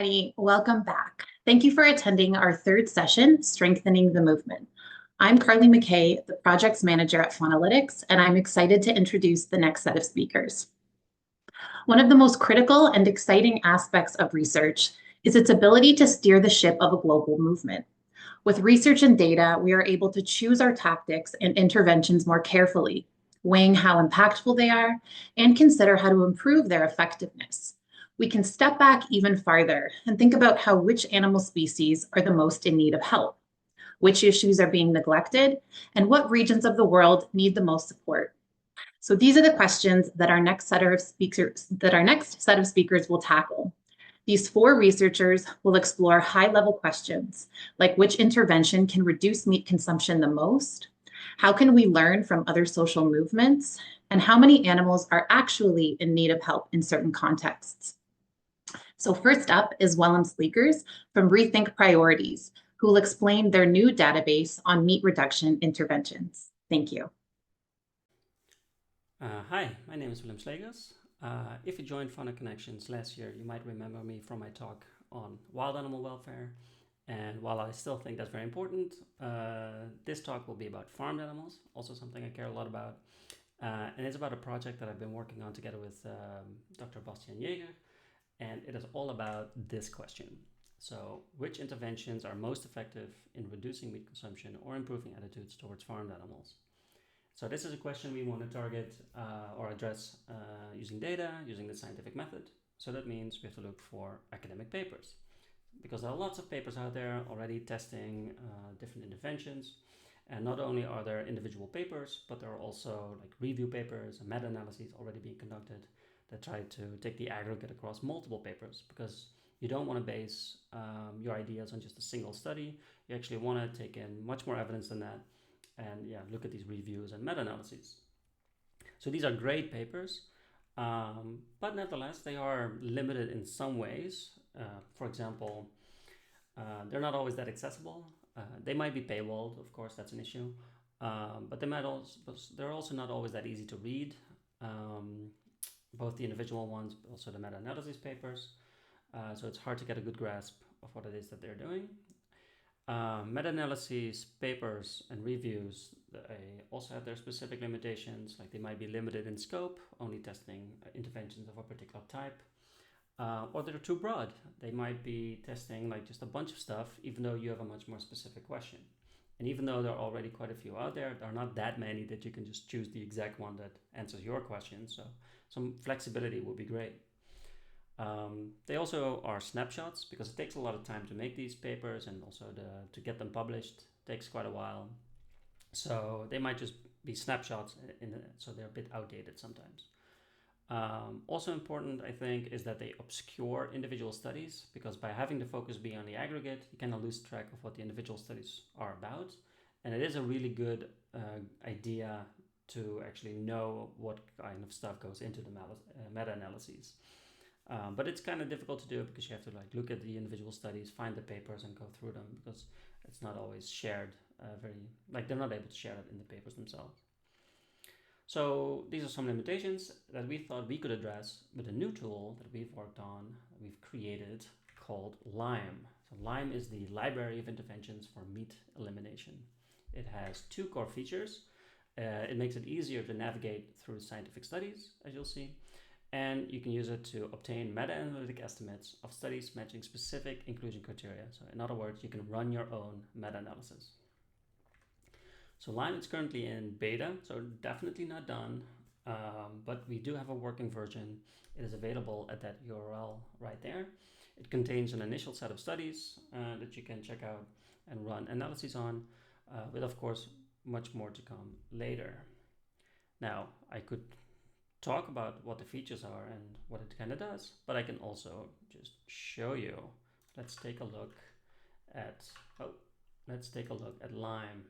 Maddie, welcome back. Thank you for attending our third session, Strengthening the Movement. I'm Carly McKay, the projects manager at Faunalytics, and I'm excited to introduce the next set of speakers. One of the most critical and exciting aspects of research is its ability to steer the ship of a global movement. With research and data, we are able to choose our tactics and interventions more carefully, weighing how impactful they are, and consider how to improve their effectiveness. We can step back even farther and think about how which animal species are the most in need of help, which issues are being neglected, and what regions of the world need the most support. So these are the questions that our next set of speakers will tackle. These four researchers will explore high-level questions like which intervention can reduce meat consumption the most, how can we learn from other social movements, and how many animals are actually in need of help in certain contexts. So first up is Willem Sleegers from Rethink Priorities, who will explain their new database on meat reduction interventions. Thank you. Hi, my name is Willem Sleegers. If you joined Fauna Connections last year, you might remember me from my talk on wild animal welfare. And while I still think that's very important, this talk will be about farmed animals, also something I care a lot about. And it's about a project that I've been working on together with Dr. Bastian Jäger. And it is all about this question. So, which interventions are most effective in reducing meat consumption or improving attitudes towards farmed animals? So this is a question we want to target or address using data, using the scientific method. So that means we have to look for academic papers, because there are lots of papers out there already testing different interventions. And not only are there individual papers, but there are also like review papers and meta-analyses already being conducted that try to take the aggregate across multiple papers, because you don't want to base your ideas on just a single study. You actually want to take in much more evidence than that and look at these reviews and meta-analyses. So these are great papers, but nevertheless, they are limited in some ways. For example, they're not always that accessible. They might be paywalled, of course, that's an issue. But they're also not always that easy to read, both the individual ones, but also the meta-analysis papers. So it's hard to get a good grasp of what it is that they're doing. Meta-analyses, papers, and reviews, they also have their specific limitations, like they might be limited in scope, only testing interventions of a particular type, or they're too broad. They might be testing like just a bunch of stuff, even though you have a much more specific question. And even though there are already quite a few out there, there are not that many that you can just choose the exact one that answers your question. So some flexibility would be great. They also are snapshots, because it takes a lot of time to make these papers, and also to get them published takes quite a while. So they might just be snapshots, so they're a bit outdated sometimes. Also important, I think, is that they obscure individual studies, because by having the focus be on the aggregate, you kind of lose track of what the individual studies are about. And it is a really good idea to actually know what kind of stuff goes into the meta-analyses. But it's kind of difficult to do, because you have to like look at the individual studies, find the papers, and go through them, because it's not always shared they're not able to share it in the papers themselves. So these are some limitations that we thought we could address with a new tool that we've worked on, we've created, called LIME. So LIME is the Library of Interventions for Meat Elimination. It has two core features. It makes it easier to navigate through scientific studies, as you'll see, and you can use it to obtain meta-analytic estimates of studies matching specific inclusion criteria. So in other words, you can run your own meta-analysis. So LIME is currently in beta, so definitely not done, but we do have a working version. It is available at that URL right there. It contains an initial set of studies that you can check out and run analyses on, with of course much more to come later. Now, I could talk about what the features are and what it kind of does, but I can also just show you. Let's take a look at LIME.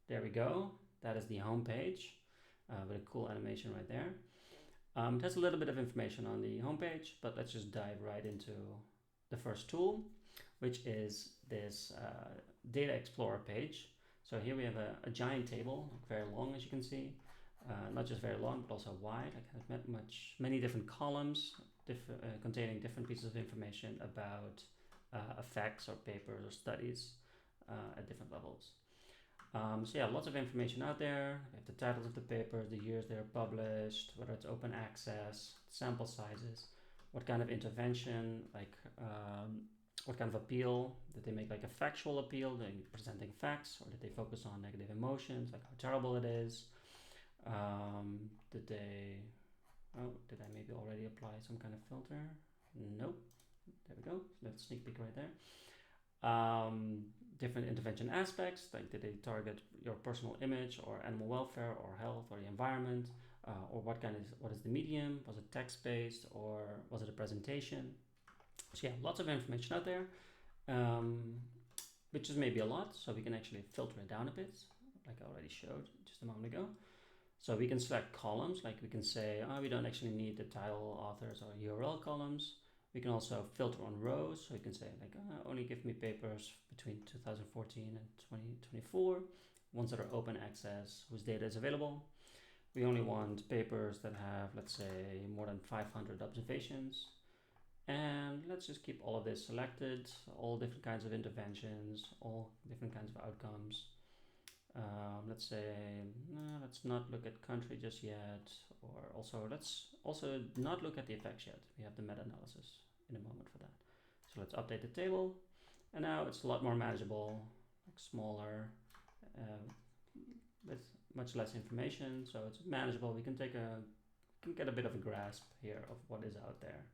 There we go. That is the home page with a cool animation right there. It has a little bit of information on the homepage, but let's just dive right into the first tool, which is this Data Explorer page. So here we have a giant table, very long, as you can see. Not just very long, but also wide. Like many different columns containing different pieces of information about effects or papers or studies at different levels. So yeah, lots of information out there. We have the titles of the papers, the years they're published, whether it's open access, sample sizes, what kind of intervention, like what kind of appeal. Did they make like a factual appeal, they presenting facts, or did they focus on negative emotions, like how terrible it is? Did I maybe already apply some kind of filter? Nope. There we go. That's sneak peek right there. Different intervention aspects, like did they target your personal image or animal welfare or health or the environment, or what is the medium? Was it text-based or was it a presentation? So yeah, lots of information out there, which is maybe a lot, so we can actually filter it down a bit, like I already showed just a moment ago. So we can select columns, like we can say, we don't actually need the title, authors, or URL columns. We can also filter on rows, so you can say like, only give me papers between 2014 and 2024, ones that are open access, whose data is available. We only want papers that have, let's say, more than 500 observations. And let's just keep all of this selected, all different kinds of interventions, all different kinds of outcomes. Let's say, let's not look at country just yet, or let's also not look at the effects yet. We have the meta-analysis in a moment for that. So let's update the table, and now it's a lot more manageable, like smaller, with much less information. So it's manageable. We can get a bit of a grasp here of what is out there.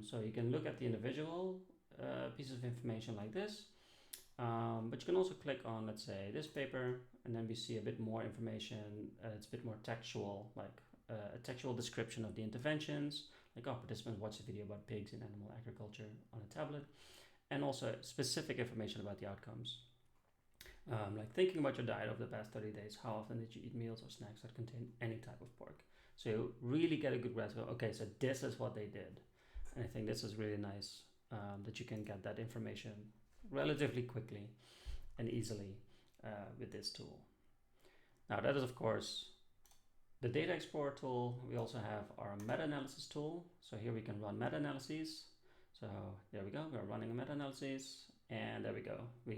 So you can look at the individual pieces of information like this. But you can also click on, let's say, this paper, and then we see a bit more information. It's a bit more textual, like a textual description of the interventions, like, participants watched a video about pigs in animal agriculture on a tablet, and also specific information about the outcomes. Like thinking about your diet over the past 30 days, how often did you eat meals or snacks that contain any type of pork? So you really get a good grasp of, okay, so this is what they did. And I think this is really nice, that you can get that information relatively quickly and easily with this tool. Now that is of course the data explorer tool. We also have our meta-analysis tool. So here we can run meta-analyses. So there we go, we're running a meta-analysis, and there we go. We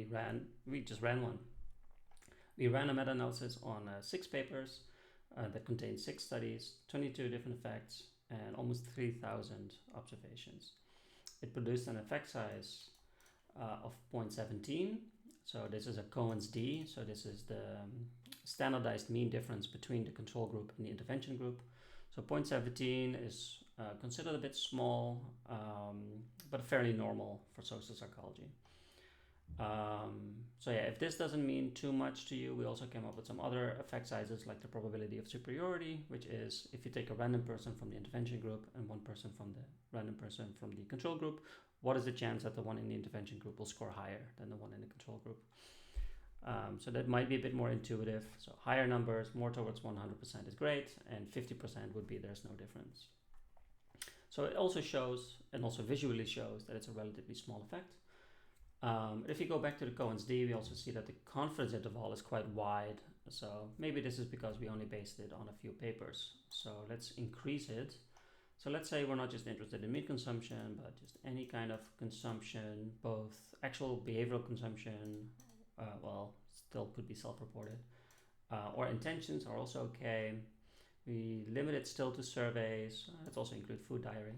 just ran one. We ran a meta-analysis on 6 papers that contained 6 studies, 22 different effects, and almost 3,000 observations. It produced an effect size of 0.17. So this is a Cohen's d. So this is the standardized mean difference between the control group and the intervention group. So 0.17 is considered a bit small, but fairly normal for social psychology. So yeah, if this doesn't mean too much to you, we also came up with some other effect sizes, like the probability of superiority, which is if you take a random person from the intervention group and one person from the random person from the control group, what is the chance that the one in the intervention group will score higher than the one in the control group? So that might be a bit more intuitive. So higher numbers, more towards 100% is great, and 50% would be there's no difference. So it also shows, and also visually shows, that it's a relatively small effect. If you go back to the Cohen's d, we also see that the confidence interval is quite wide. So maybe this is because we only based it on a few papers. So let's increase it. So let's say we're not just interested in meat consumption, but just any kind of consumption, both actual behavioral consumption, still could be self-reported, or intentions are also okay. We limit it still to surveys. Let's also include food diary.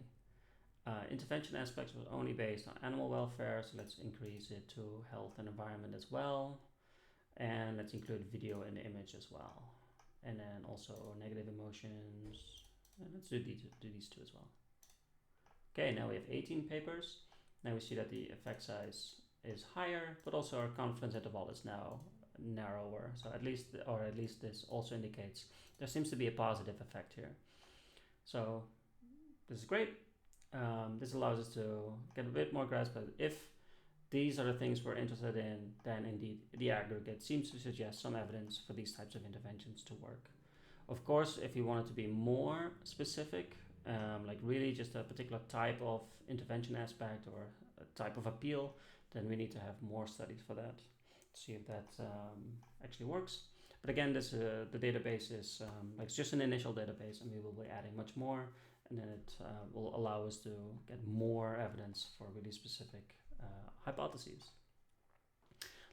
Intervention aspects was only based on animal welfare, so let's increase it to health and environment as well. And let's include video and image as well. And then also negative emotions. And let's do these two as well. Okay, now we have 18 papers. Now we see that the effect size is higher, but also our confidence interval is now narrower. So at least this also indicates there seems to be a positive effect here. So this is great. This allows us to get a bit more grasp of if these are the things we're interested in, then indeed the aggregate seems to suggest some evidence for these types of interventions to work. Of course, if you want it to be more specific, like really just a particular type of intervention aspect or a type of appeal, then we need to have more studies for that to see if that actually works. But again, the database is like it's just an initial database, and we will be adding much more. and then it will allow us to get more evidence for really specific hypotheses.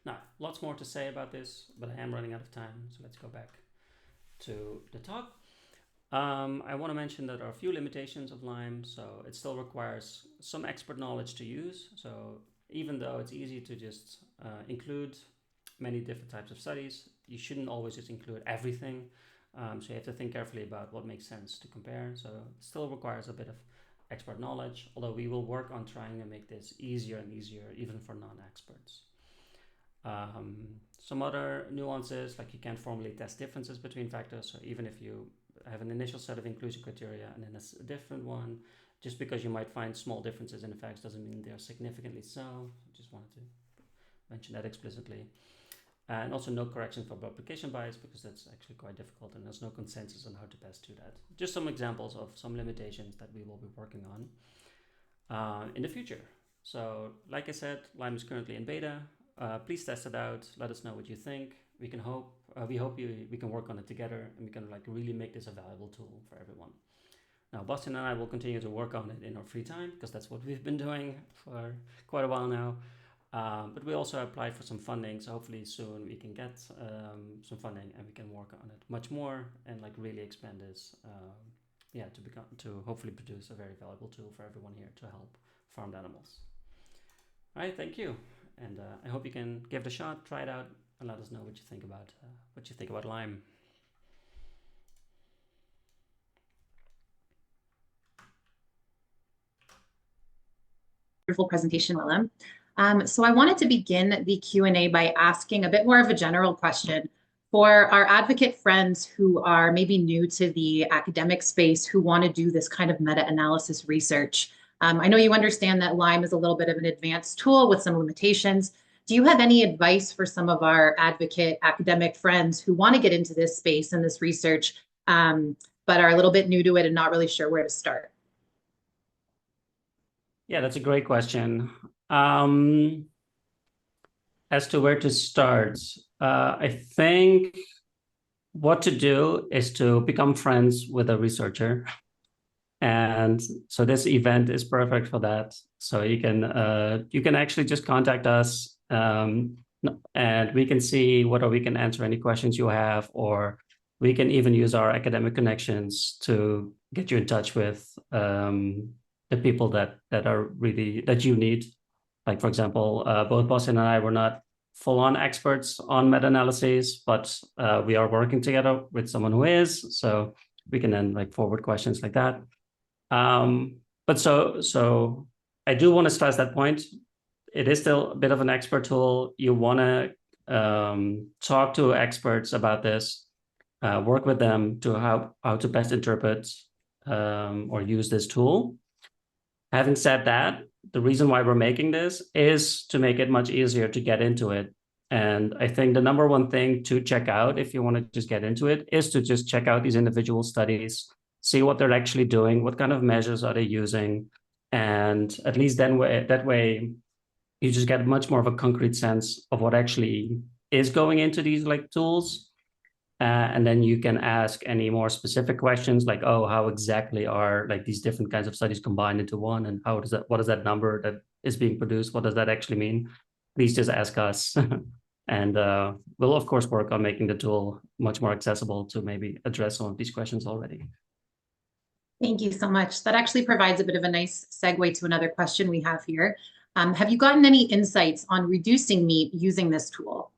Now, lots more to say about this, but I am running out of time, so let's go back to the talk. I want to mention that there are a few limitations of Lime, so it still requires some expert knowledge to use. So even though it's easy to just include many different types of studies, you shouldn't always just include everything. So you have to think carefully about what makes sense to compare. So it still requires a bit of expert knowledge, although we will work on trying to make this easier and easier, even for non-experts. Some other nuances, like you can't formally test differences between factors. So even if you have an initial set of inclusion criteria and then a different one, just because you might find small differences in effects doesn't mean they're significantly so. Just wanted to mention that explicitly. And also no correction for publication bias, because that's actually quite difficult and there's no consensus on how to best do that. Just some examples of some limitations that we will be working on in the future. So like I said, Lime is currently in beta. Please test it out. Let us know what you think. We hope we can work on it together and we can like really make this a valuable tool for everyone. Now, Boston and I will continue to work on it in our free time, because that's what we've been doing for quite a while now. But we also applied for some funding, so hopefully soon we can get some funding and we can work on it much more and like really expand this, to hopefully produce a very valuable tool for everyone here to help farmed animals. All right, thank you, and I hope you can give it a shot, try it out, and let us know what you think about Lime. Wonderful presentation, Willem. So I wanted to begin the Q&A by asking a bit more of a general question for our advocate friends who are maybe new to the academic space, who want to do this kind of meta-analysis research. I know you understand that Lime is a little bit of an advanced tool with some limitations. Do you have any advice for some of our advocate academic friends who want to get into this space and this research, but are a little bit new to it and not really sure where to start? Yeah, that's a great question. As to where to start, I think what to do is to become friends with a researcher. And so this event is perfect for that. So you can actually just contact us, and we can see whether we can answer any questions you have, or we can even use our academic connections to get you in touch with the people that you need. Like, for example, both Boston and I were not full-on experts on meta-analyses, but we are working together with someone who is, so we can then like forward questions like that. But so I do want to stress that point. It is still a bit of an expert tool. You want to talk to experts about this, work with them to how to best interpret or use this tool. Having said that, the reason why we're making this is to make it much easier to get into it. And I think the number one thing to check out if you want to just get into it is to just check out these individual studies, see what they're actually doing, what kind of measures are they using. And at least then that way, you just get much more of a concrete sense of what actually is going into these like tools. And then you can ask any more specific questions like, oh, how exactly are like these different kinds of studies combined into one? And what is that number that is being produced? What does that actually mean? Please just ask us. And we'll, of course, work on making the tool much more accessible to maybe address some of these questions already. Thank you so much. That actually provides a bit of a nice segue to another question we have here. Have you gotten any insights on reducing meat using this tool?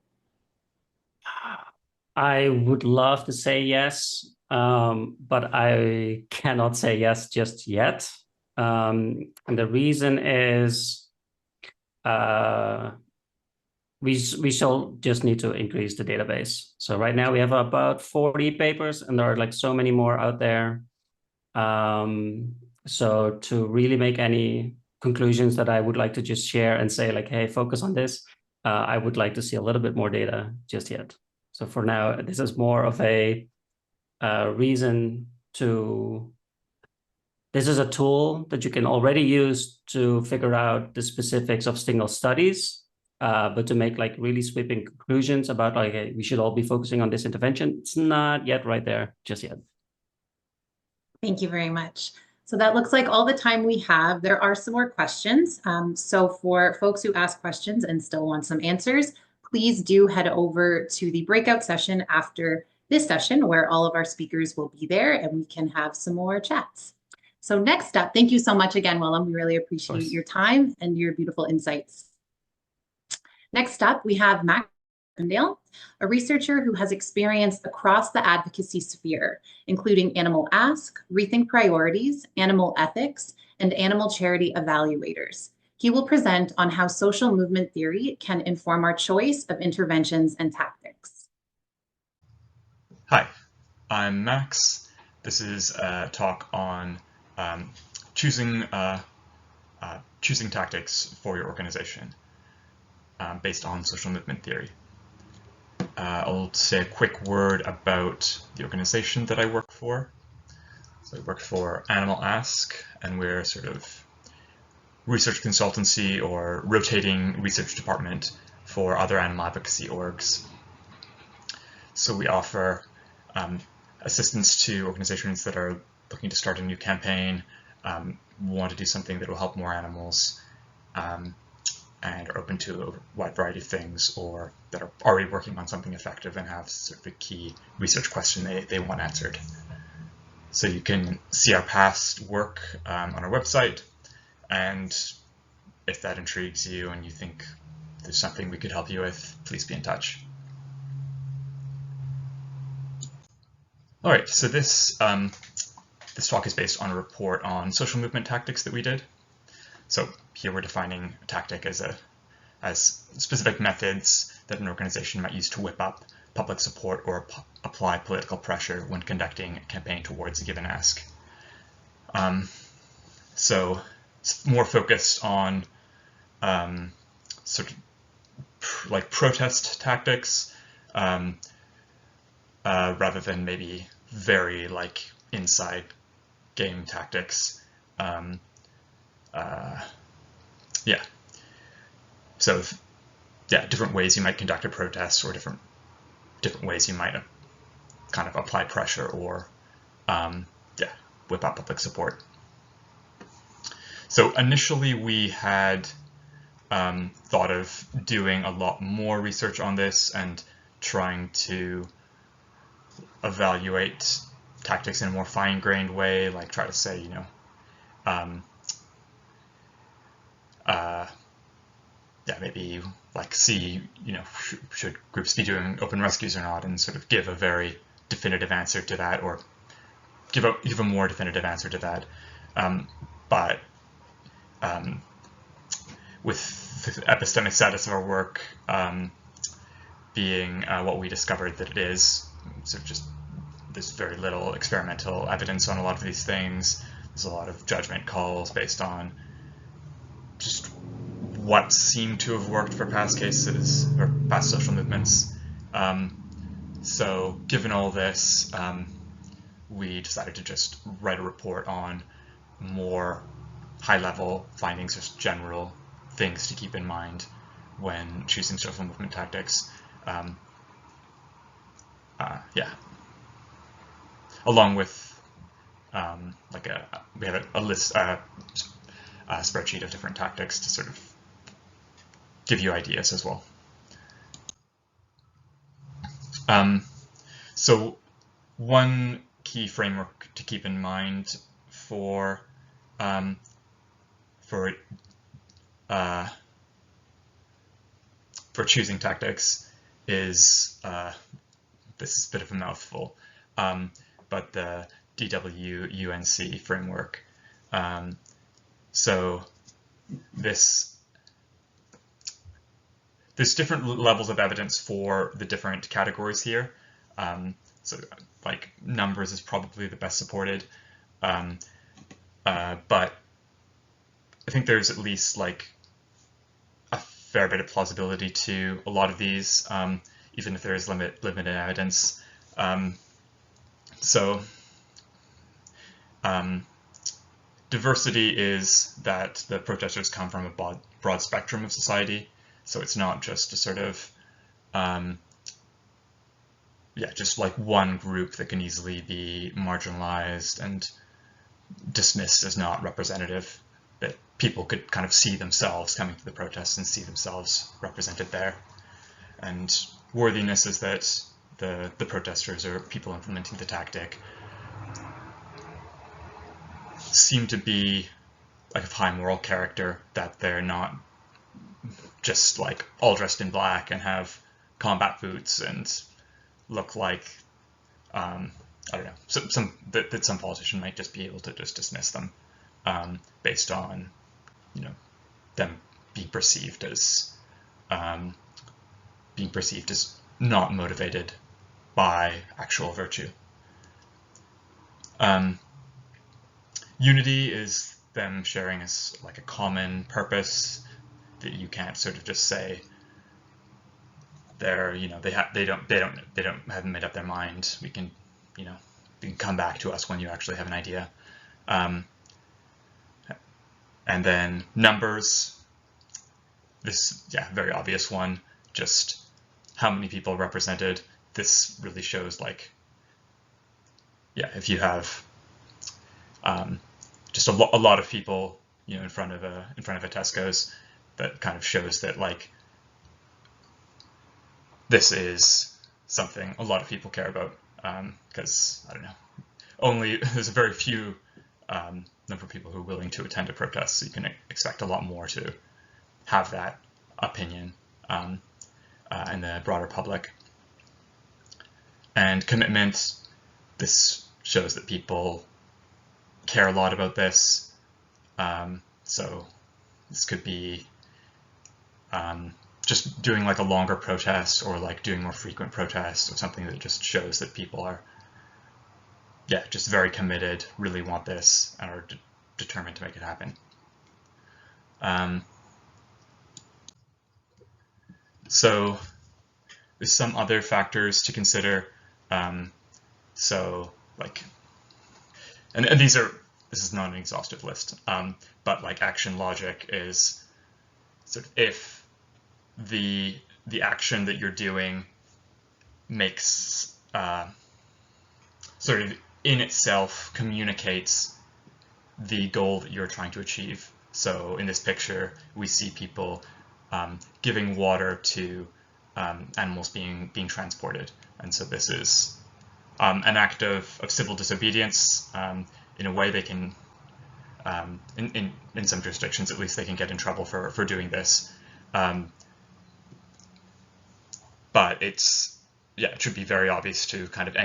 I would love to say yes, but I cannot say yes just yet. And the reason is we shall just need to increase the database. So right now we have about 40 papers, and there are like so many more out there. So to really make any conclusions that I would like to just share and say like, hey, focus on this, I would like to see a little bit more data just yet. So for now, this is more of a reason to, this is a tool that you can already use to figure out the specifics of single studies, but to make like really sweeping conclusions about like, hey, we should all be focusing on this intervention, it's not yet right there just yet. Thank you very much. So that looks like all the time we have. There are some more questions. So for folks who ask questions and still want some answers, please do head over to the breakout session after this session where all of our speakers will be there and we can have some more chats. So next up, thank you so much again, Willem. We really appreciate your time and your beautiful insights. Next up, we have Max Carpendale, a researcher who has experience across the advocacy sphere, including Animal Ask, Rethink Priorities, Animal Ethics, and Animal Charity Evaluators. He will present on how social movement theory can inform our choice of interventions and tactics. Hi, I'm Max. This is a talk on choosing tactics for your organization based on social movement theory. I'll say a quick word about the organization that I work for. So I work for Animal Ask, and we're sort of research consultancy or rotating research department for other animal advocacy orgs. So we offer assistance to organizations that are looking to start a new campaign, want to do something that will help more animals, and are open to a wide variety of things, or that are already working on something effective and have sort of a key research question they want answered. So you can see our past work on our website, and if that intrigues you and you think there's something we could help you with, please be in touch. All right, so this talk is based on a report on social movement tactics that we did. So here we're defining a tactic as specific methods that an organization might use to whip up public support or apply political pressure when conducting a campaign towards a given ask. So it's more focused on sort of like protest tactics rather than maybe very like inside game tactics. Yeah. So yeah, different ways you might conduct a protest, or different ways you might kind of apply pressure or whip up public support. So initially we had thought of doing a lot more research on this and trying to evaluate tactics in a more fine-grained way, like try to say, you know, maybe like see, you know, should groups be doing open rescues or not, and sort of give a very definitive answer to that, or give a more definitive answer to that. But with the epistemic status of our work being what we discovered that it is, sort of just there's very little experimental evidence on a lot of these things. There's a lot of judgment calls based on just what seemed to have worked for past cases or past social movements. So given all this, we decided to just write a report on more high-level findings, just general things to keep in mind when choosing social movement tactics. Along with we have a list, a spreadsheet of different tactics to sort of give you ideas as well. So one key framework to keep in mind for choosing tactics is this is a bit of a mouthful, but the DWUNC framework. So there's different levels of evidence for the different categories here. So like numbers is probably the best supported, but I think there's at least like a fair bit of plausibility to a lot of these, even if there is limited evidence. Diversity is that the protesters come from a broad spectrum of society, so it's not just a sort of just like one group that can easily be marginalized and dismissed as not representative, that people could kind of see themselves coming to the protests and see themselves represented there. And worthiness is that the protesters or people implementing the tactic seem to be like of high moral character, that they're not just like all dressed in black and have combat boots and look like I don't know, that some politician might just be able to just dismiss them based on, you know, them being perceived as not motivated by actual virtue. Unity is them sharing as like a common purpose, that you can't sort of just say they're, you know, they haven't made up their mind. We can, you know, you can come back to us when you actually have an idea. And then numbers, this, yeah, very obvious one, just how many people represented. This really shows, like, yeah, if you have just a lot of people, you know, in front of a Tesco's, that kind of shows that, like, this is something a lot of people care about, because I don't know, there's a very few number of people who are willing to attend a protest, so you can expect a lot more to have that opinion in the broader public. And commitment, this shows that people care a lot about this. So this could be just doing like a longer protest, or like doing more frequent protests, or something that just shows that people are, yeah, just very committed, really want this, and are determined to make it happen. So there's some other factors to consider. So like, and this is not an exhaustive list, but like action logic is sort of if the action that you're doing makes sort of in itself communicates the goal that you're trying to achieve. So in this picture, we see people giving water to animals being transported, and so this is an act of civil disobedience. In a way, they can, in some jurisdictions at least, they can get in trouble for doing this. But it's, yeah, it should be very obvious to kind of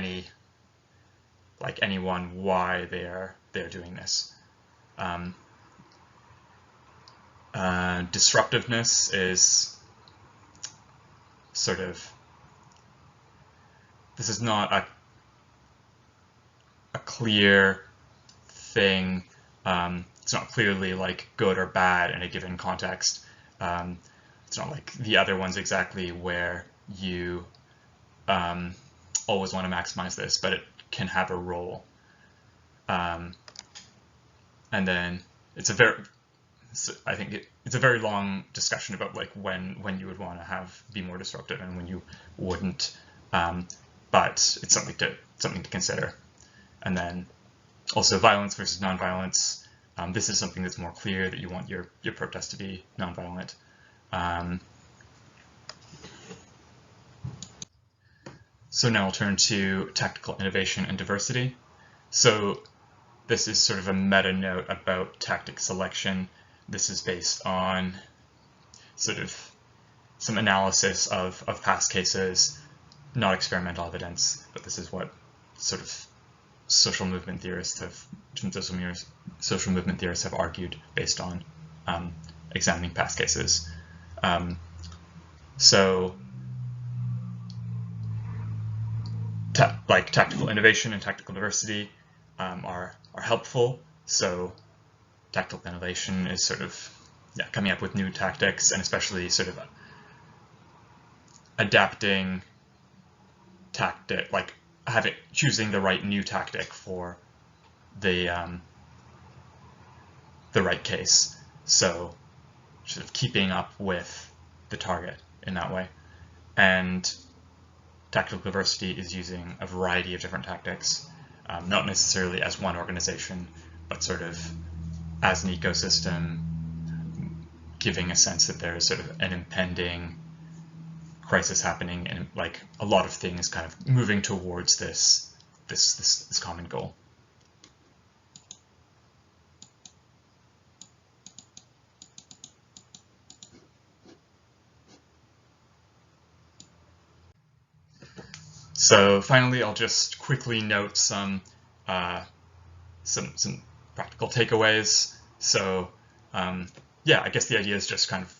anyone why they're doing this. Disruptiveness is sort of, this is not a clear thing. It's not clearly like good or bad in a given context. It's not like the other ones exactly where you always want to maximize this, but it can have a role. And then it's I think it's a very long discussion about like when you would want to be more disruptive and when you wouldn't. But it's something to consider. And then also violence versus nonviolence. This is something that's more clear, that you want your protest to be nonviolent. So now I'll turn to tactical innovation and diversity. So this is sort of a meta note about tactic selection. This is based on sort of some analysis of past cases, not experimental evidence, but this is what sort of social movement theorists have argued based on examining past cases. So like tactical innovation and tactical diversity are helpful. So tactical innovation is sort of, yeah, coming up with new tactics, and especially sort of adapting tactic, like choosing the right new tactic for the right case. So sort of keeping up with the target in that way. And tactical diversity is using a variety of different tactics, not necessarily as one organization, but sort of as an ecosystem, giving a sense that there is sort of an impending crisis happening, and like a lot of things kind of moving towards this common goal. So finally, I'll just quickly note some practical takeaways. So yeah, I guess the idea is just kind of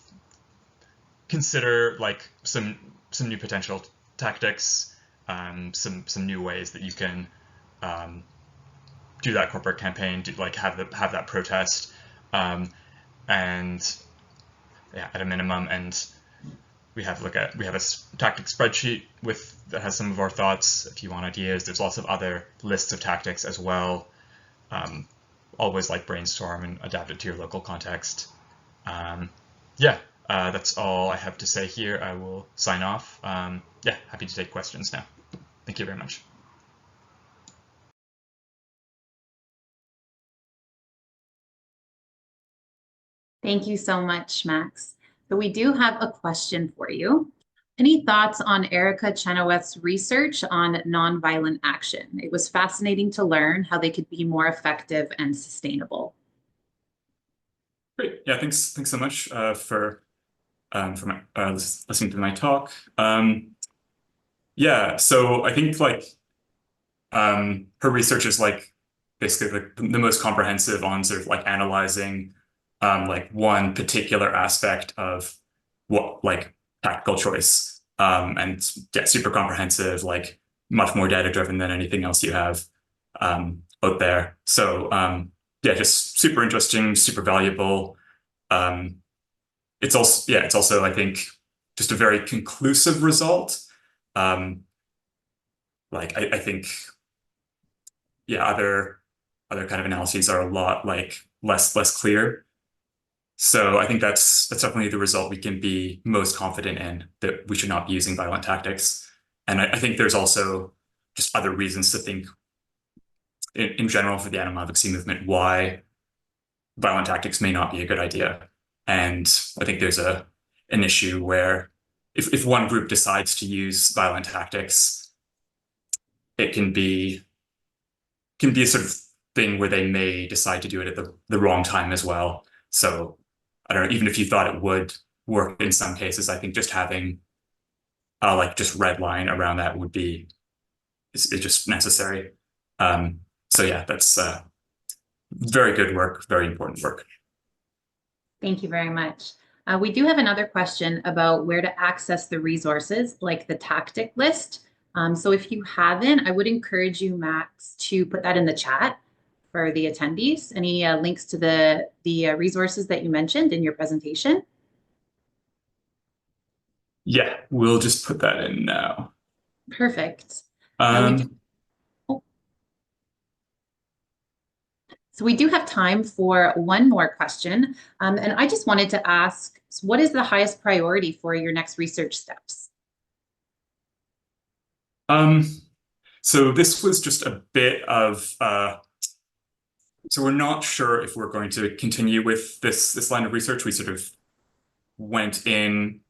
consider like some new potential tactics, some new ways that you can do that corporate campaign, have that protest, and yeah, at a minimum. And we have a tactic spreadsheet that has some of our thoughts. If you want ideas, there's lots of other lists of tactics as well. Always like brainstorm and adapt it to your local context. Yeah, that's all I have to say here. I will sign off. Yeah, happy to take questions now. Thank you very much. Thank you so much, Max. So we do have a question for you. Any thoughts on Erica Chenoweth's research on nonviolent action? It was fascinating to learn how they could be more effective and sustainable. Great. Yeah, thanks so much for listening to my talk. Yeah, so I think like her research is like basically the most comprehensive on sort of like analyzing like one particular aspect of what like tactical choice, and yeah, super comprehensive, like much more data driven than anything else you have out there. So yeah, just super interesting, super valuable. It's also I think just a very conclusive result. Like I think yeah, other kind of analyses are a lot like less clear. So I think that's definitely the result we can be most confident in, that we should not be using violent tactics. And I think there's also just other reasons to think in general for the animal advocacy movement why violent tactics may not be a good idea. And I think there's an issue where if one group decides to use violent tactics, it can be a sort of thing where they may decide to do it at the wrong time as well. So I don't know, even if you thought it would work in some cases, I think just having like just red line around that would be it's just necessary. So yeah, that's very good work, very important work. Thank you very much. We do have another question about where to access the resources, like the tactic list. So if you haven't, I would encourage you, Max, to put that in the chat for the attendees. Any links to the resources that you mentioned in your presentation? Yeah, we'll just put that in now. Perfect. So we do have time for one more question. And I just wanted to ask, what is the highest priority for your next research steps? So this was just a bit of, so we're not sure if we're going to continue with this line of research. We sort of went in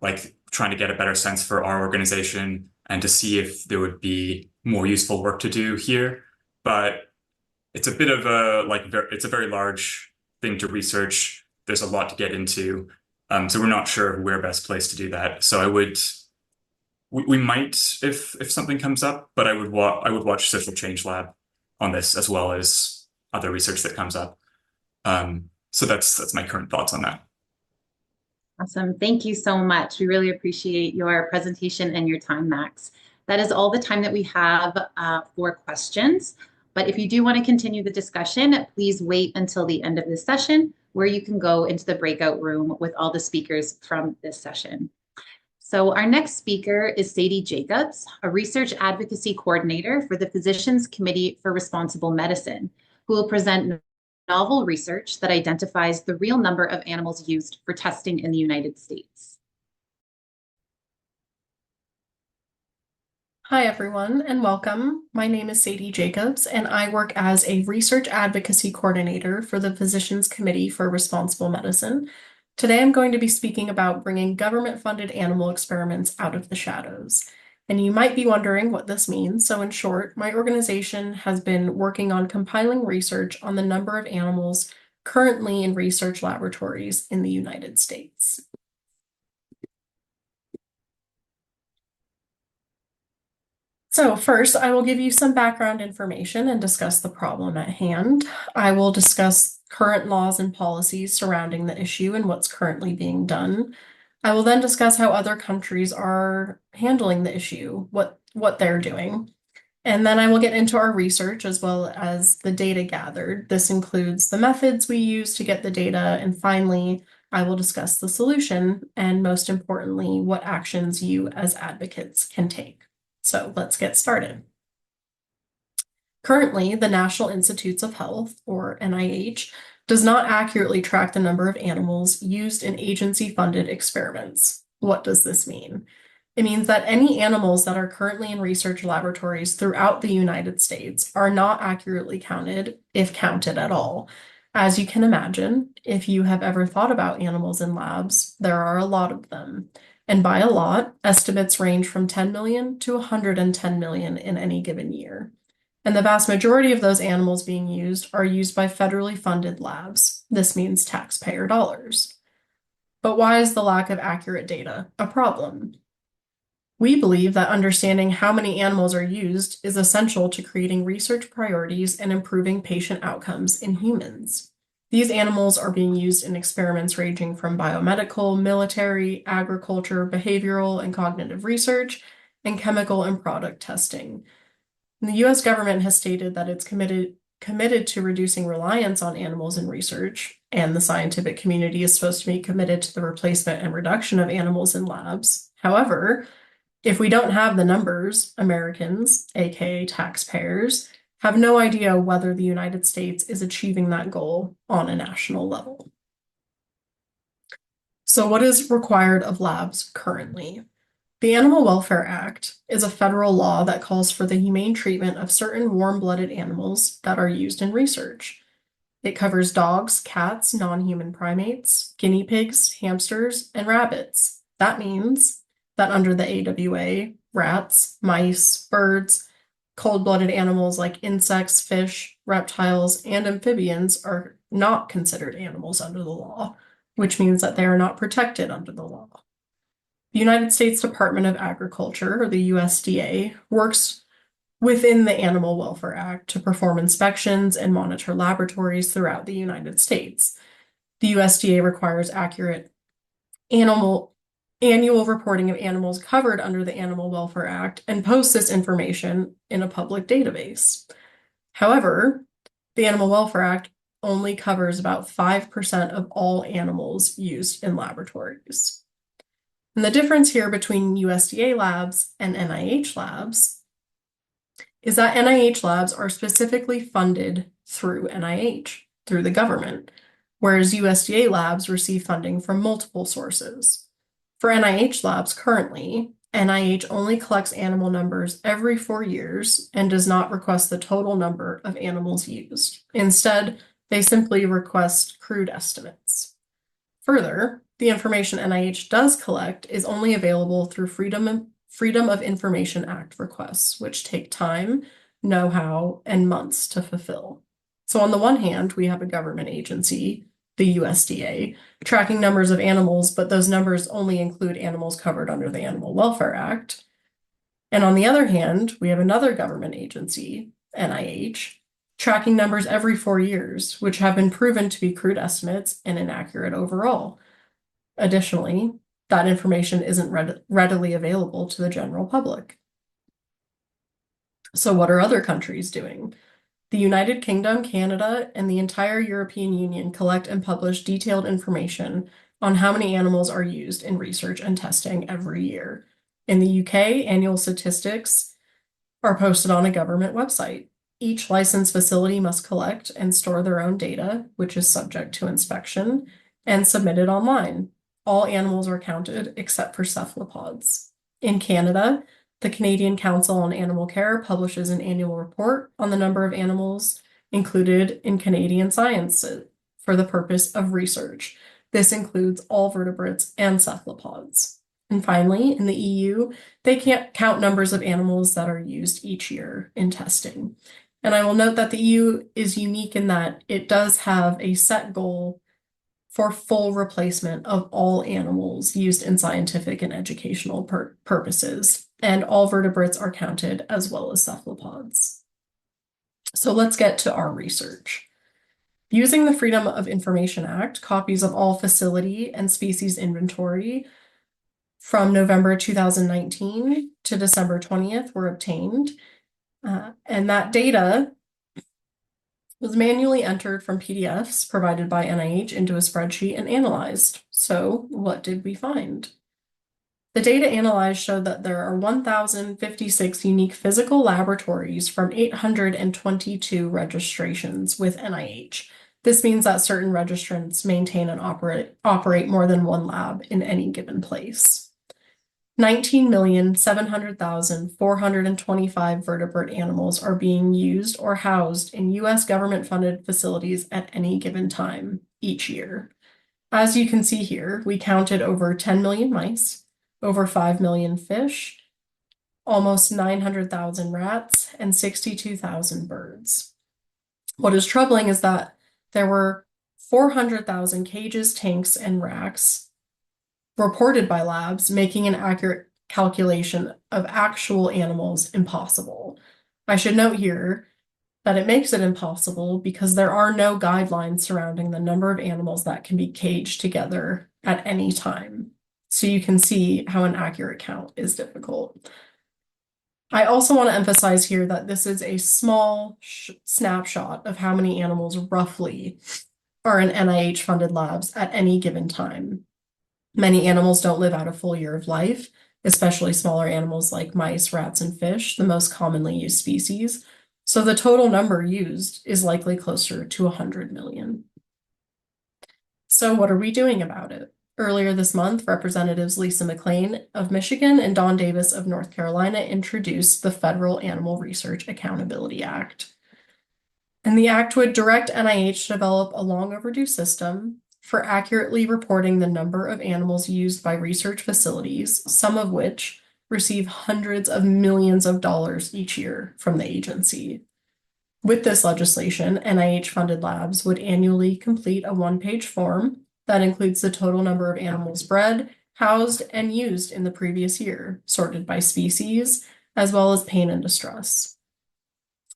like trying to get a better sense for our organization and to see if there would be more useful work to do here. But it's a bit of it's a very large thing to research. There's a lot to get into. So we're not sure we're best placed to do that. So we might if something comes up, but I would watch Social Change Lab on this as well as other research that comes up. So that's my current thoughts on that. Awesome. Thank you so much. We really appreciate your presentation and your time, Max. That is all the time that we have for questions. But if you do want to continue the discussion, please wait until the end of this session, where you can go into the breakout room with all the speakers from this session. So our next speaker is Sadie Jacobs, a research advocacy coordinator for the Physicians Committee for Responsible Medicine, who will present novel research that identifies the real number of animals used for testing in the United States. Hi, everyone, and welcome. My name is Sadie Jacobs, and I work as a research advocacy coordinator for the Physicians Committee for Responsible Medicine. Today, I'm going to be speaking about bringing government-funded animal experiments out of the shadows. And you might be wondering what this means. So in short, my organization has been working on compiling research on the number of animals currently in research laboratories in the United States. So first, I will give you some background information and discuss the problem at hand. I will discuss current laws and policies surrounding the issue and what's currently being done. I will then discuss how other countries are handling the issue, what they're doing. And then I will get into our research as well as the data gathered. This includes the methods we use to get the data. And finally, I will discuss the solution and most importantly, what actions you as advocates can take. So let's get started. Currently, the National Institutes of Health, or NIH, does not accurately track the number of animals used in agency-funded experiments. What does this mean? It means that any animals that are currently in research laboratories throughout the United States are not accurately counted, if counted at all. As you can imagine, if you have ever thought about animals in labs, there are a lot of them. And by a lot, estimates range from 10 million to 110 million in any given year. And the vast majority of those animals being used are used by federally funded labs. This means taxpayer dollars. But why is the lack of accurate data a problem? We believe that understanding how many animals are used is essential to creating research priorities and improving patient outcomes in humans. These animals are being used in experiments ranging from biomedical, military, agriculture, behavioral, and cognitive research, and chemical and product testing. And the US government has stated that it's committed to reducing reliance on animals in research, and the scientific community is supposed to be committed to the replacement and reduction of animals in labs. However, if we don't have the numbers, Americans, aka taxpayers, have no idea whether the United States is achieving that goal on a national level. So what is required of labs currently? The Animal Welfare Act is a federal law that calls for the humane treatment of certain warm-blooded animals that are used in research. It covers dogs, cats, non-human primates, guinea pigs, hamsters, and rabbits. That means that under the AWA, rats, mice, birds, cold-blooded animals like insects, fish, reptiles, and amphibians are not considered animals under the law, which means that they are not protected under the law. The United States Department of Agriculture, or the USDA, works within the Animal Welfare Act to perform inspections and monitor laboratories throughout the United States. The USDA requires accurate annual reporting of animals covered under the Animal Welfare Act and posts this information in a public database. However, the Animal Welfare Act only covers about 5% of all animals used in laboratories. And the difference here between USDA labs and NIH labs is that NIH labs are specifically funded through NIH, through the government, whereas USDA labs receive funding from multiple sources. For NIH labs currently, NIH only collects animal numbers every 4 years and does not request the total number of animals used. Instead, they simply request crude estimates. Further, the information NIH does collect is only available through Freedom of Information Act requests, which take time, know-how, and months to fulfill. So on the one hand, we have a government agency, the USDA, tracking numbers of animals, but those numbers only include animals covered under the Animal Welfare Act. And on the other hand, we have another government agency, NIH, tracking numbers every 4 years, which have been proven to be crude estimates and inaccurate overall. Additionally, that information isn't readily available to the general public. So what are other countries doing? The United Kingdom, Canada, and the entire European Union collect and publish detailed information on how many animals are used in research and testing every year. In the UK, annual statistics are posted on a government website. Each licensed facility must collect and store their own data, which is subject to inspection, and submitted online. All animals are counted except for cephalopods. In Canada, The Canadian Council on Animal Care publishes an annual report on the number of animals included in Canadian science for the purpose of research. This includes all vertebrates and cephalopods. And finally, in the EU, they can't count numbers of animals that are used each year in testing. And I will note that the EU is unique in that it does have a set goal for full replacement of all animals used in scientific and educational purposes, and all vertebrates are counted as well as cephalopods. So let's get to our research. Using the Freedom of Information Act, copies of all facility and species inventory from November 2019 to December 20th were obtained, and that data was manually entered from PDFs provided by NIH into a spreadsheet and analyzed. So what did we find? The data analyzed showed that there are 1,056 unique physical laboratories from 822 registrations with NIH. This means that certain registrants maintain and operate more than one lab in any given place. 19,700,425 vertebrate animals are being used or housed in U.S. government-funded facilities at any given time each year. As you can see here, we counted over 10 million mice, over 5 million fish, almost 900,000 rats, and 62,000 birds. What is troubling is that there were 400,000 cages, tanks, and racks reported by labs, making an accurate calculation of actual animals impossible. I should note here that it makes it impossible because there are no guidelines surrounding the number of animals that can be caged together at any time. So you can see how an accurate count is difficult. I also want to emphasize here that this is a small snapshot of how many animals roughly are in NIH-funded labs at any given time. Many animals don't live out a full year of life, especially smaller animals like mice, rats, and fish, the most commonly used species. So the total number used is likely closer to 100 million. So what are we doing about it? Earlier this month, Representatives Lisa McClain of Michigan and Don Davis of North Carolina introduced the Federal Animal Research Accountability Act. And the act would direct NIH to develop a long overdue system for accurately reporting the number of animals used by research facilities, some of which receive hundreds of millions of dollars each year from the agency. With this legislation, NIH-funded labs would annually complete a one-page form that includes the total number of animals bred, housed, and used in the previous year, sorted by species, as well as pain and distress.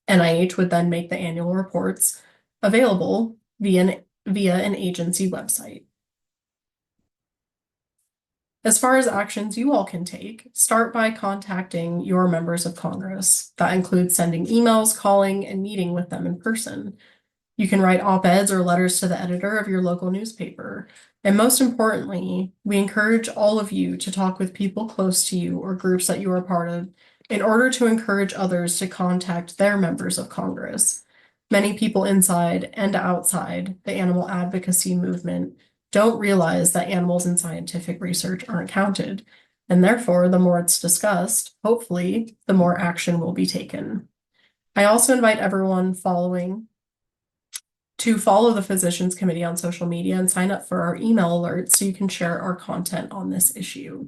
NIH would then make the annual reports available via an agency website. As far as actions you all can take, start by contacting your members of Congress. That includes sending emails, calling, and meeting with them in person. You can write op-eds or letters to the editor of your local newspaper. And most importantly, we encourage all of you to talk with people close to you or groups that you are part of in order to encourage others to contact their members of Congress. Many people inside and outside the animal advocacy movement don't realize that animals in scientific research aren't counted, and therefore, the more it's discussed, hopefully, the more action will be taken. I also invite everyone to follow the Physicians Committee on social media and sign up for our email alerts so you can share our content on this issue.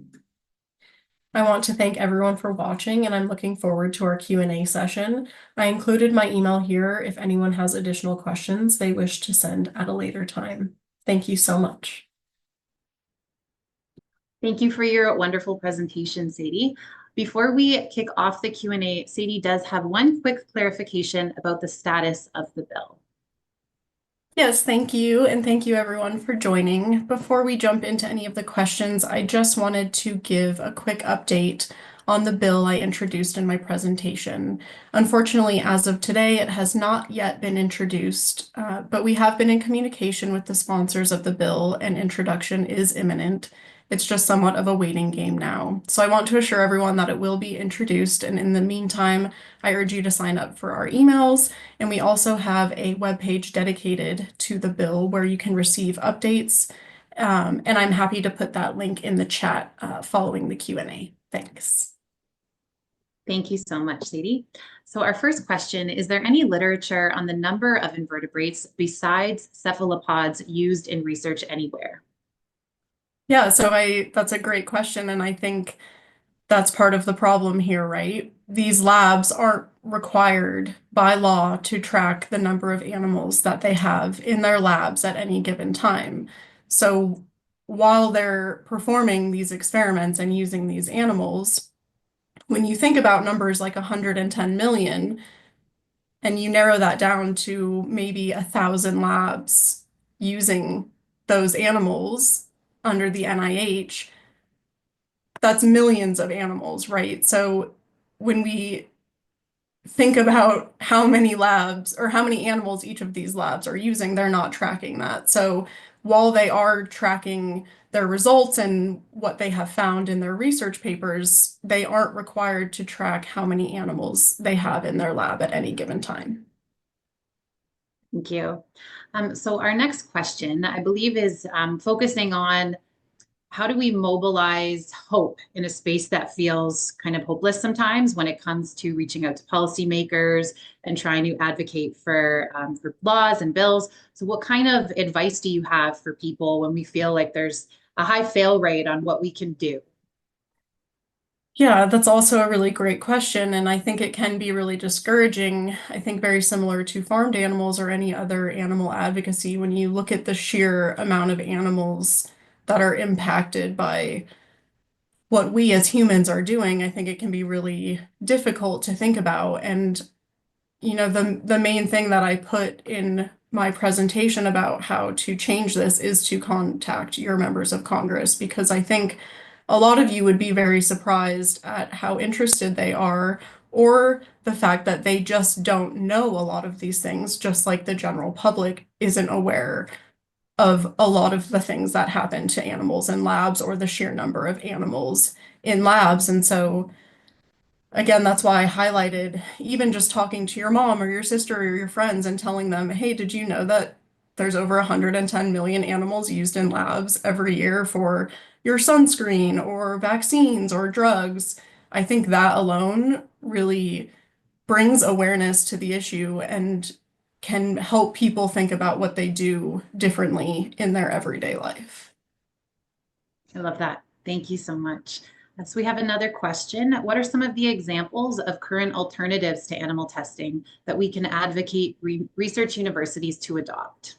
I want to thank everyone for watching, and I'm looking forward to our Q&A session. I included my email here if anyone has additional questions they wish to send at a later time. Thank you so much. Thank you for your wonderful presentation, Sadie. Before we kick off the Q&A, Sadie does have one quick clarification about the status of the bill. Yes, thank you. And thank you everyone for joining. Before we jump into any of the questions, I just wanted to give a quick update on the bill I introduced in my presentation. Unfortunately, as of today, it has not yet been introduced, but we have been in communication with the sponsors of the bill and introduction is imminent. It's just somewhat of a waiting game now. So I want to assure everyone that it will be introduced. And in the meantime, I urge you to sign up for our emails. And we also have a webpage dedicated to the bill where you can receive updates. And I'm happy to put that link in the chat following the Q&A. Thanks. Thank you so much, Sadie. So our first question, is there any literature on the number of invertebrates besides cephalopods used in research anywhere? Yeah, so that's a great question, and I think that's part of the problem here, right? These labs aren't required by law to track the number of animals that they have in their labs at any given time. So while they're performing these experiments and using these animals, when you think about numbers like 110 million, and you narrow that down to maybe 1,000 labs using those animals under the NIH, that's millions of animals, right? So when we think about how many labs or how many animals each of these labs are using, they're not tracking that. So while they are tracking their results and what they have found in their research papers, they aren't required to track how many animals they have in their lab at any given time. Thank you. So our next question, I believe, is focusing on how do we mobilize hope in a space that feels kind of hopeless sometimes when it comes to reaching out to policymakers and trying to advocate for laws and bills? So what kind of advice do you have for people when we feel like there's a high fail rate on what we can do? Yeah, that's also a really great question, and I think it can be really discouraging. I think very similar to farmed animals or any other animal advocacy, when you look at the sheer amount of animals that are impacted by what we as humans are doing, I think it can be really difficult to think about. And the main thing that I put in my presentation about how to change this is to contact your members of Congress, because I think a lot of you would be very surprised at how interested they are, or the fact that they just don't know a lot of these things, just like the general public isn't aware of a lot of the things that happen to animals in labs or the sheer number of animals in labs. And so again, that's why I highlighted even just talking to your mom or your sister or your friends and telling them, hey, did you know that there's over 110 million animals used in labs every year for your sunscreen or vaccines or drugs? I think that alone really brings awareness to the issue and can help people think about what they do differently in their everyday life. I love that. Thank you so much. So we have another question. What are some of the examples of current alternatives to animal testing that we can advocate research universities to adopt?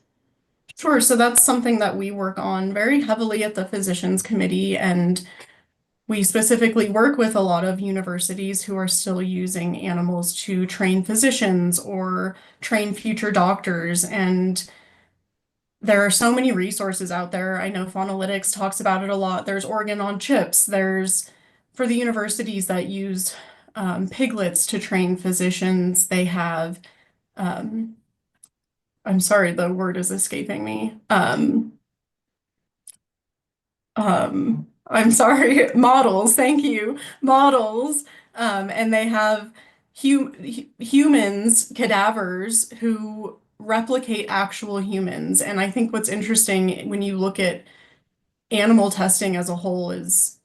Sure. So that's something that we work on very heavily at the Physicians Committee, and we specifically work with a lot of universities who are still using animals to train physicians or train future doctors. And there are so many resources out there. I know Faunalytics talks about it a lot. There's Oregon on Chips. There's for the universities that use piglets to train physicians, they have, um, I'm sorry, the word is escaping me. I'm sorry, models, thank you, models. And they have humans, cadavers who replicate actual humans. And I think what's interesting when you look at animal testing as a whole is,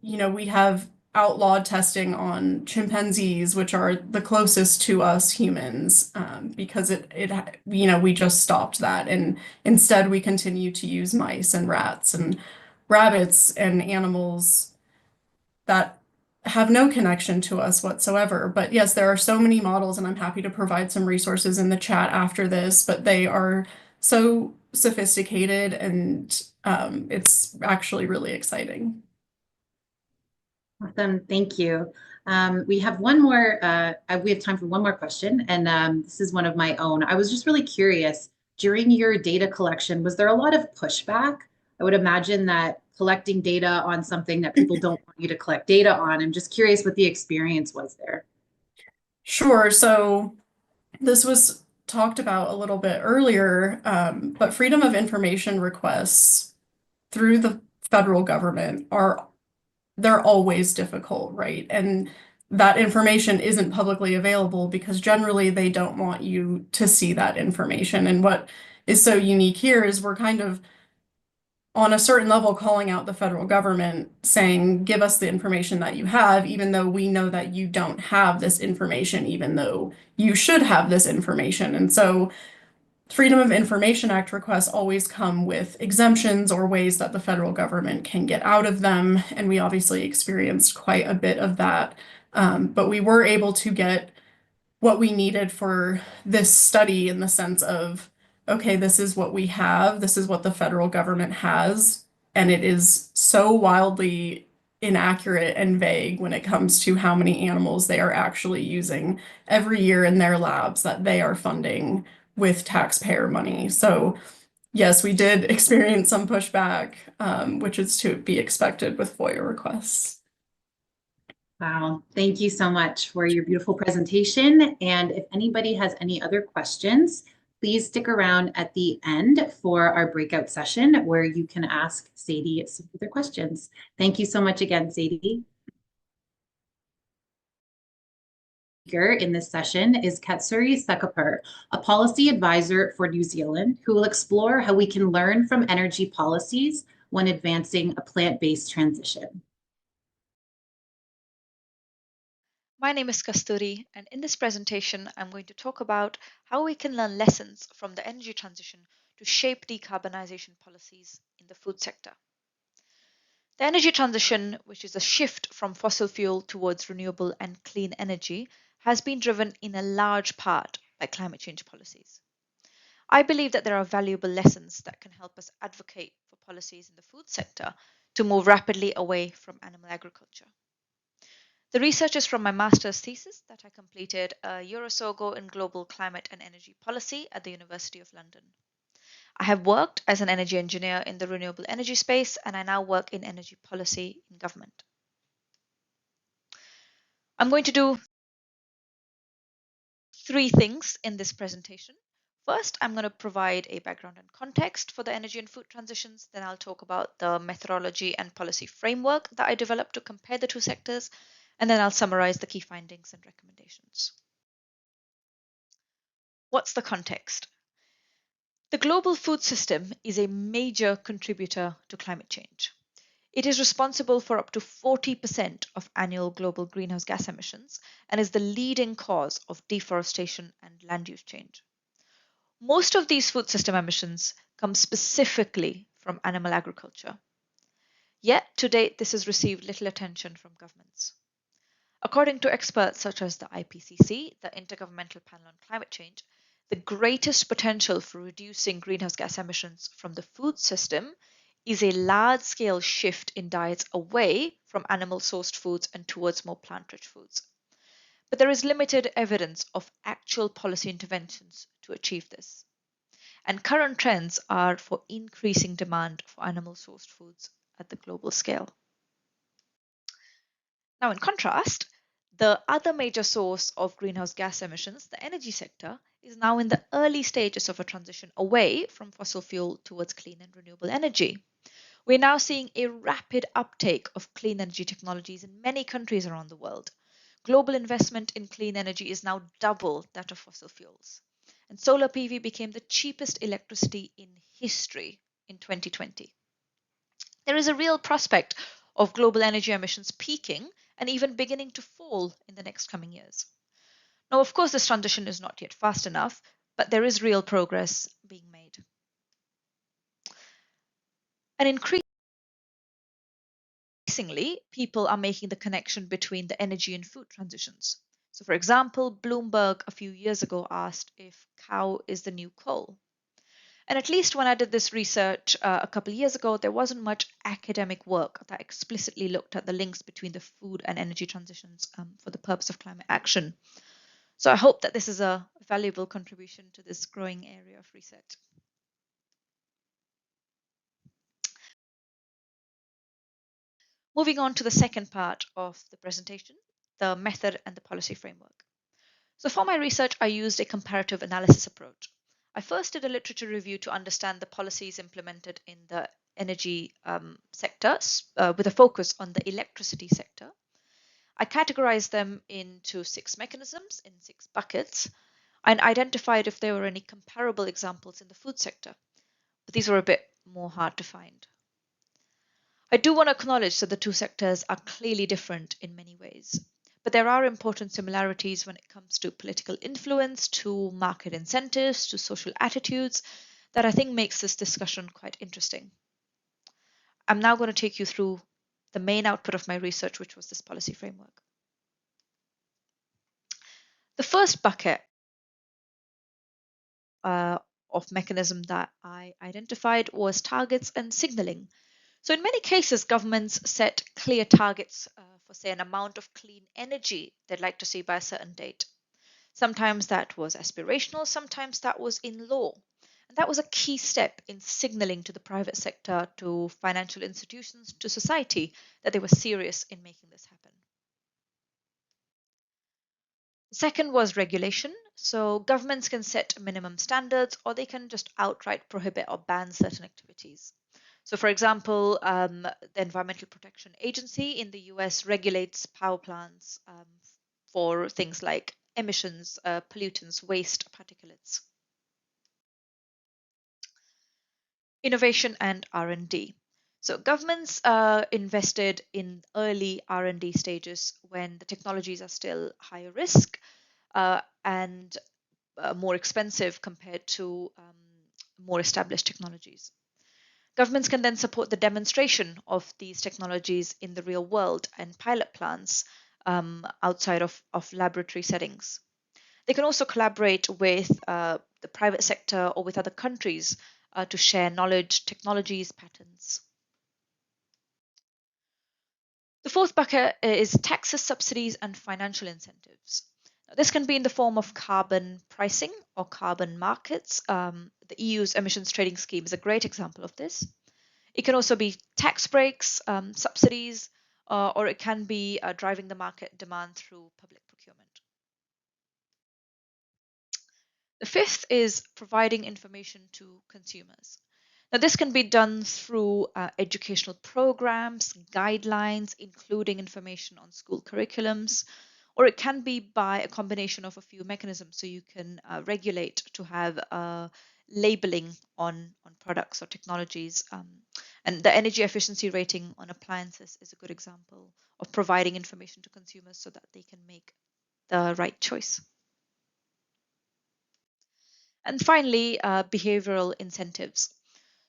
we have outlawed testing on chimpanzees, which are the closest to us humans, because we just stopped that. And instead we continue to use mice and rats and rabbits and animals that have no connection to us whatsoever. But yes, there are so many models, and I'm happy to provide some resources in the chat after this, but they are so sophisticated and it's actually really exciting. Awesome, thank you. We have one more, we have time for one more question, and this is one of my own. I was just really curious, during your data collection, was there a lot of pushback? I would imagine that collecting data on something that people don't want you to collect data on. I'm just curious what the experience was there. Sure. So this was talked about a little bit earlier, but freedom of information requests through the federal government they're always difficult, right? And that information isn't publicly available because generally they don't want you to see that information. And what is so unique here is we're kind of on a certain level calling out the federal government saying, give us the information that you have, even though we know that you don't have this information, even though you should have this information. And so Freedom of Information Act requests always come with exemptions or ways that the federal government can get out of them. And we obviously experienced quite a bit of that. But we were able to get what we needed for this study in the sense of, okay, this is what we have, this is what the federal government has, and it is so wildly inaccurate and vague when it comes to how many animals they are actually using every year in their labs that they are funding with taxpayer money. So yes, we did experience some pushback, which is to be expected with FOIA requests. Wow, thank you so much for your beautiful presentation. And if anybody has any other questions, please stick around at the end for our breakout session where you can ask Sadie some other questions. Thank you so much again, Sadie. Speaker in this session is Katsuri Sekapur, a policy advisor for New Zealand, who will explore how we can learn from energy policies when advancing a plant-based transition. My name is Kasturi, and in this presentation, I'm going to talk about how we can learn lessons from the energy transition to shape decarbonization policies in the food sector. The energy transition, which is a shift from fossil fuel towards renewable and clean energy, has been driven in a large part by climate change policies. I believe that there are valuable lessons that can help us advocate for policies in the food sector to move rapidly away from animal agriculture. The research is from my master's thesis that I completed a year or so ago in global climate and energy policy at the University of London. I have worked as an energy engineer in the renewable energy space, and I now work in energy policy in government. I'm going to do three things in this presentation. First, I'm going to provide a background and context for the energy and food transitions. Then I'll talk about the methodology and policy framework that I developed to compare the two sectors. And then I'll summarize the key findings and recommendations. What's the context? The global food system is a major contributor to climate change. It is responsible for up to 40% of annual global greenhouse gas emissions and is the leading cause of deforestation and land use change. Most of these food system emissions come specifically from animal agriculture. Yet, to date, this has received little attention from governments. According to experts such as the IPCC, the Intergovernmental Panel on Climate Change, the greatest potential for reducing greenhouse gas emissions from the food system is a large-scale shift in diets away from animal-sourced foods and towards more plant-rich foods. But there is limited evidence of actual policy interventions to achieve this. And current trends are for increasing demand for animal-sourced foods at the global scale. Now, in contrast, the other major source of greenhouse gas emissions, the energy sector, is now in the early stages of a transition away from fossil fuel towards clean and renewable energy. We're now seeing a rapid uptake of clean energy technologies in many countries around the world. Global investment in clean energy is now double that of fossil fuels. And solar PV became the cheapest electricity in history in 2020. There is a real prospect of global energy emissions peaking and even beginning to fall in the next coming years. Now, of course, this transition is not yet fast enough, but there is real progress being made. And increasingly, people are making the connection between the energy and food transitions. So, for example, Bloomberg a few years ago asked if cow is the new coal. And at least when I did this research a couple of years ago, there wasn't much academic work that explicitly looked at the links between the food and energy transitions for the purpose of climate action. So I hope that this is a valuable contribution to this growing area of research. Moving on to the second part of the presentation, the method and the policy framework. So for my research, I used a comparative analysis approach. I first did a literature review to understand the policies implemented in the energy sector with a focus on the electricity sector. I categorized them into 6 mechanisms in 6 buckets and identified if there were any comparable examples in the food sector. But these were a bit more hard to find. I do want to acknowledge that the two sectors are clearly different in many ways, but there are important similarities when it comes to political influence, to market incentives, to social attitudes that I think makes this discussion quite interesting. I'm now going to take you through the main output of my research, which was this policy framework. The first bucket of mechanism that I identified was targets and signaling. So in many cases, governments set clear targets for, say, an amount of clean energy they'd like to see by a certain date. Sometimes that was aspirational, sometimes that was in law. And that was a key step in signaling to the private sector, to financial institutions, to society that they were serious in making this happen. The second was regulation. So governments can set minimum standards, or they can just outright prohibit or ban certain activities. So, for example, the Environmental Protection Agency in the US regulates power plants for things like emissions, pollutants, waste, particulates. Innovation and R&D. So governments invested in early R&D stages when the technologies are still higher risk and more expensive compared to more established technologies. Governments can then support the demonstration of these technologies in the real world and pilot plants outside of laboratory settings. They can also collaborate with the private sector or with other countries to share knowledge, technologies, patents. The fourth bucket is taxes, subsidies, and financial incentives. This can be in the form of carbon pricing or carbon markets. The EU's emissions trading scheme is a great example of this. It can also be tax breaks, subsidies, or it can be driving the market demand through public procurement. The fifth is providing information to consumers. Now, this can be done through educational programs, guidelines, including information on school curriculums, or it can be by a combination of a few mechanisms. So you can regulate to have labeling on products or technologies. And the energy efficiency rating on appliances is a good example of providing information to consumers so that they can make the right choice. And finally, behavioral incentives.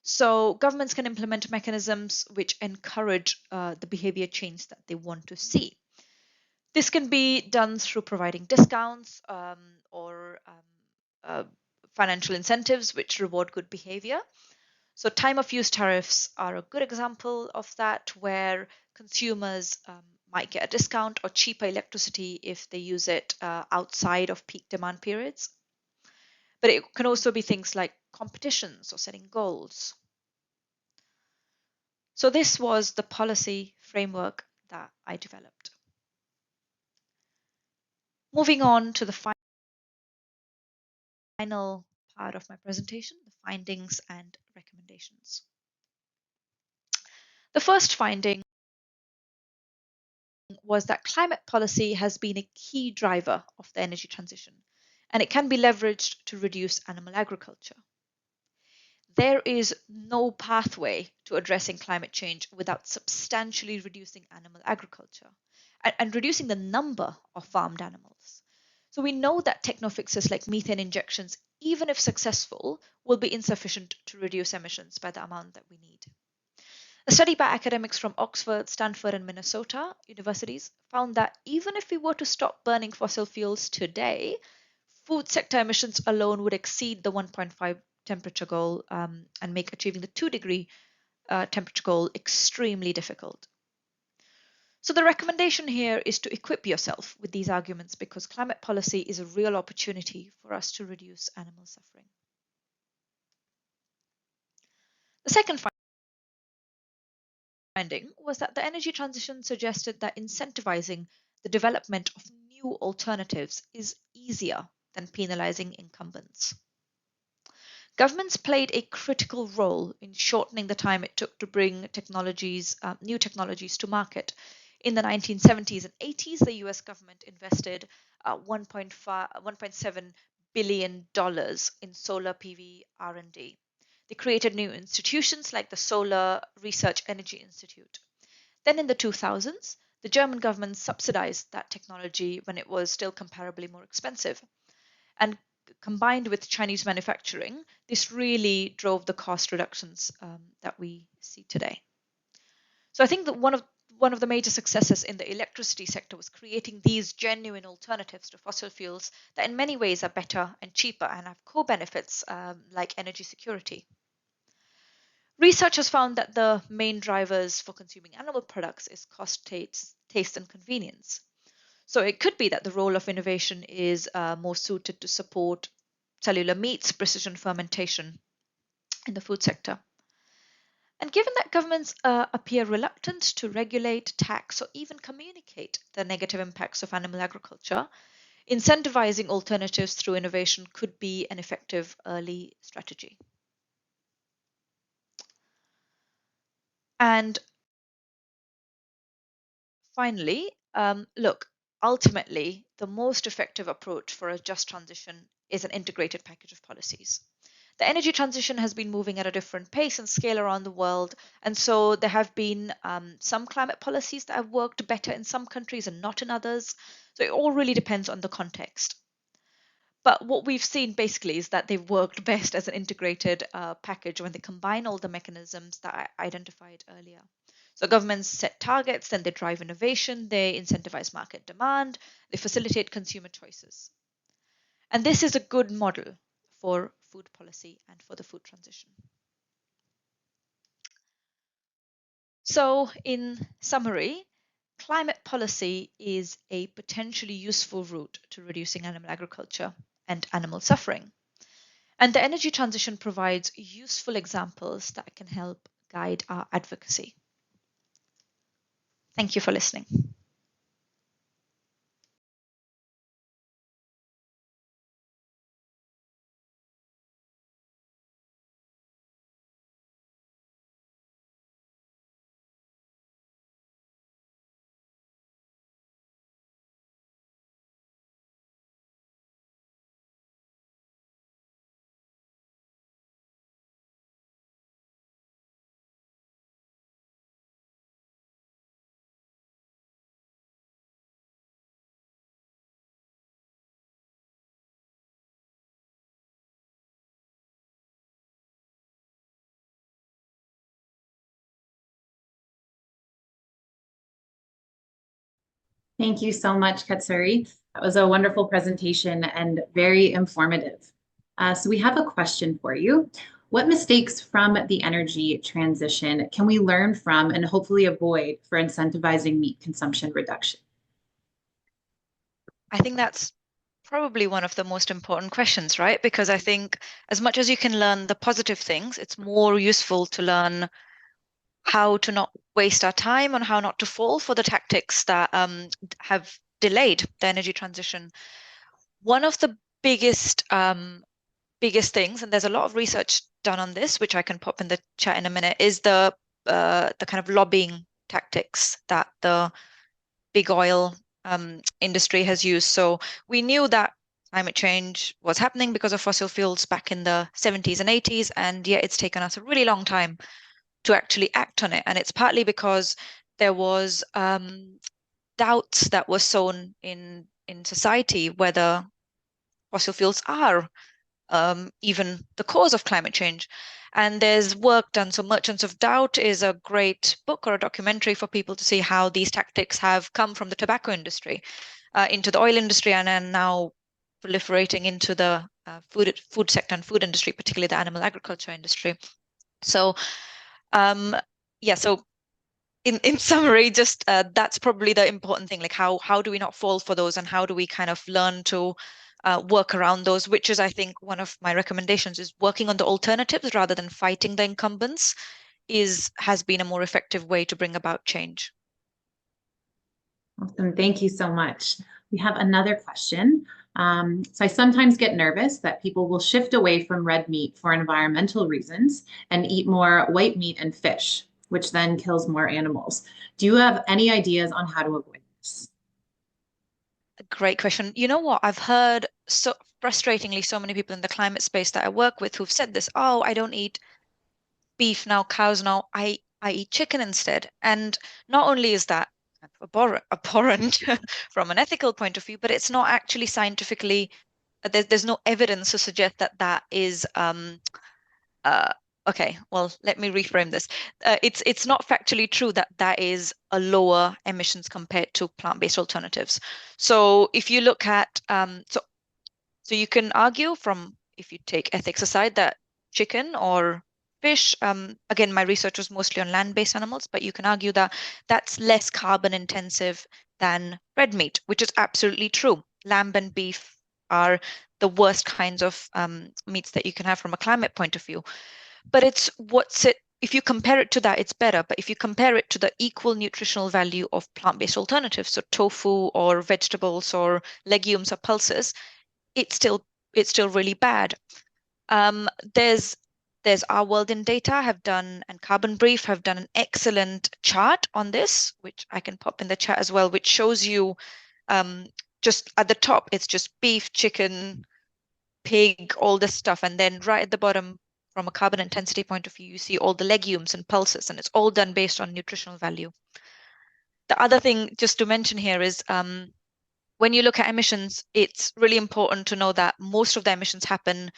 So governments can implement mechanisms which encourage the behavior change that they want to see. This can be done through providing discounts or financial incentives which reward good behavior. So time of use tariffs are a good example of that, where consumers might get a discount or cheaper electricity if they use it outside of peak demand periods. But it can also be things like competitions or setting goals. So this was the policy framework that I developed. Moving on to the final part of my presentation, the findings and recommendations. The first finding was that climate policy has been a key driver of the energy transition, and it can be leveraged to reduce animal agriculture. There is no pathway to addressing climate change without substantially reducing animal agriculture and reducing the number of farmed animals. So we know that techno-fixes like methane injections, even if successful, will be insufficient to reduce emissions by the amount that we need. A study by academics from Oxford, Stanford, and Minnesota universities found that even if we were to stop burning fossil fuels today, food sector emissions alone would exceed the 1.5 temperature goal and make achieving the 2-degree temperature goal extremely difficult. So the recommendation here is to equip yourself with these arguments, because climate policy is a real opportunity for us to reduce animal suffering. The second finding was that the energy transition suggested that incentivizing the development of new alternatives is easier than penalizing incumbents. Governments played a critical role in shortening the time it took to bring new technologies to market. In the 1970s and 80s, the US government invested $1.7 billion in solar PV R&D. They created new institutions like the Solar Research Energy Institute. Then in the 2000s, the German government subsidized that technology when it was still comparably more expensive. And combined with Chinese manufacturing, this really drove the cost reductions that we see today. So I think that one of the major successes in the electricity sector was creating these genuine alternatives to fossil fuels that in many ways are better and cheaper and have co-benefits like energy security. Research has found that the main drivers for consuming animal products is cost, taste, and convenience. So it could be that the role of innovation is more suited to support cellular meats, precision fermentation in the food sector. And given that governments appear reluctant to regulate, tax, or even communicate the negative impacts of animal agriculture, incentivizing alternatives through innovation could be an effective early strategy. And finally, look, ultimately, the most effective approach for a just transition is an integrated package of policies. The energy transition has been moving at a different pace and scale around the world. And so there have been some climate policies that have worked better in some countries and not in others. So it all really depends on the context. But what we've seen basically is that they've worked best as an integrated package when they combine all the mechanisms that I identified earlier. So governments set targets, then they drive innovation, they incentivize market demand, they facilitate consumer choices. And this is a good model for food policy and for the food transition. So in summary, climate policy is a potentially useful route to reducing animal agriculture and animal suffering. And the energy transition provides useful examples that can help guide our advocacy. Thank you for listening. Thank you so much, Katsuri. That was a wonderful presentation and very informative. So we have a question for you. What mistakes from the energy transition can we learn from and hopefully avoid for incentivizing meat consumption reduction? I think that's probably one of the most important questions, right? Because I think as much as you can learn the positive things, it's more useful to learn how to not waste our time and how not to fall for the tactics that have delayed the energy transition. One of the biggest things, and there's a lot of research done on this, which I can pop in the chat in a minute, is the kind of lobbying tactics that the big oil industry has used. So we knew that climate change was happening because of fossil fuels back in the 70s and 80s, and yet it's taken us a really long time to actually act on it. And it's partly because there was doubts that were sown in society whether fossil fuels are even the cause of climate change. And there's work done. So Merchants of Doubt is a great book or a documentary for people to see how these tactics have come from the tobacco industry into the oil industry and now proliferating into the food sector and food industry, particularly the animal agriculture industry. So yeah, so in summary, just that's probably the important thing. Like how do we not fall for those, and how do we kind of learn to work around those? Which is, I think, one of my recommendations is working on the alternatives rather than fighting the incumbents has been a more effective way to bring about change. Awesome. Thank you so much. We have another question. So I sometimes get nervous that people will shift away from red meat for environmental reasons and eat more white meat and fish, which then kills more animals. Do you have any ideas on how to avoid this? A great question. You know what? I've heard so frustratingly so many people in the climate space that I work with who've said this, oh, I don't eat beef now, cows now, I eat chicken instead. And not only is that abhorrent from an ethical point of view, but it's not actually scientifically, there's no evidence to suggest that that is okay, well, let me reframe this. It's not factually true that that is a lower emissions compared to plant-based alternatives. So if you look at so you can argue from, if you take ethics aside, that chicken or fish, again, my research was mostly on land-based animals, but you can argue that that's less carbon intensive than red meat, which is absolutely true. Lamb and beef are the worst kinds of meats that you can have from a climate point of view. But if you compare it to that, it's better. But if you compare it to the equal nutritional value of plant-based alternatives, so tofu or vegetables or legumes or pulses, it's still really bad. There's Our World in Data have done, and Carbon Brief have done an excellent chart on this, which I can pop in the chat as well, which shows you just at the top, it's just beef, chicken, pig, all this stuff. And then right at the bottom, from a carbon intensity point of view, you see all the legumes and pulses, and it's all done based on nutritional value. The other thing just to mention here is when you look at emissions, it's really important to know that most of the emissions happen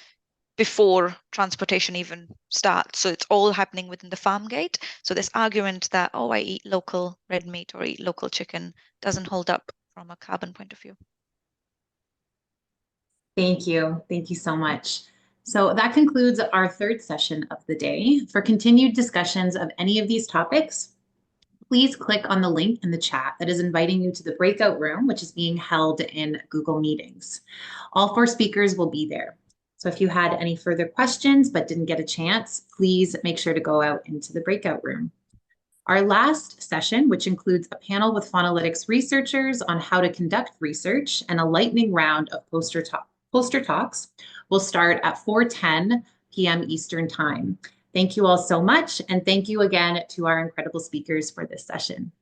before transportation even starts. So it's all happening within the farm gate. So this argument that, oh, I eat local red meat or eat local chicken doesn't hold up from a carbon point of view. Thank you. Thank you so much. So that concludes our third session of the day. For continued discussions of any of these topics, please click on the link in the chat that is inviting you to the breakout room, which is being held in Google Meetings. All 4 speakers will be there. So if you had any further questions but didn't get a chance, please make sure to go out into the breakout room. Our last session, which includes a panel with Faunalytics researchers on how to conduct research and a lightning round of poster talks, will start at 4:10 p.m. Eastern Time. Thank you all so much, and thank you again to our incredible speakers for this session.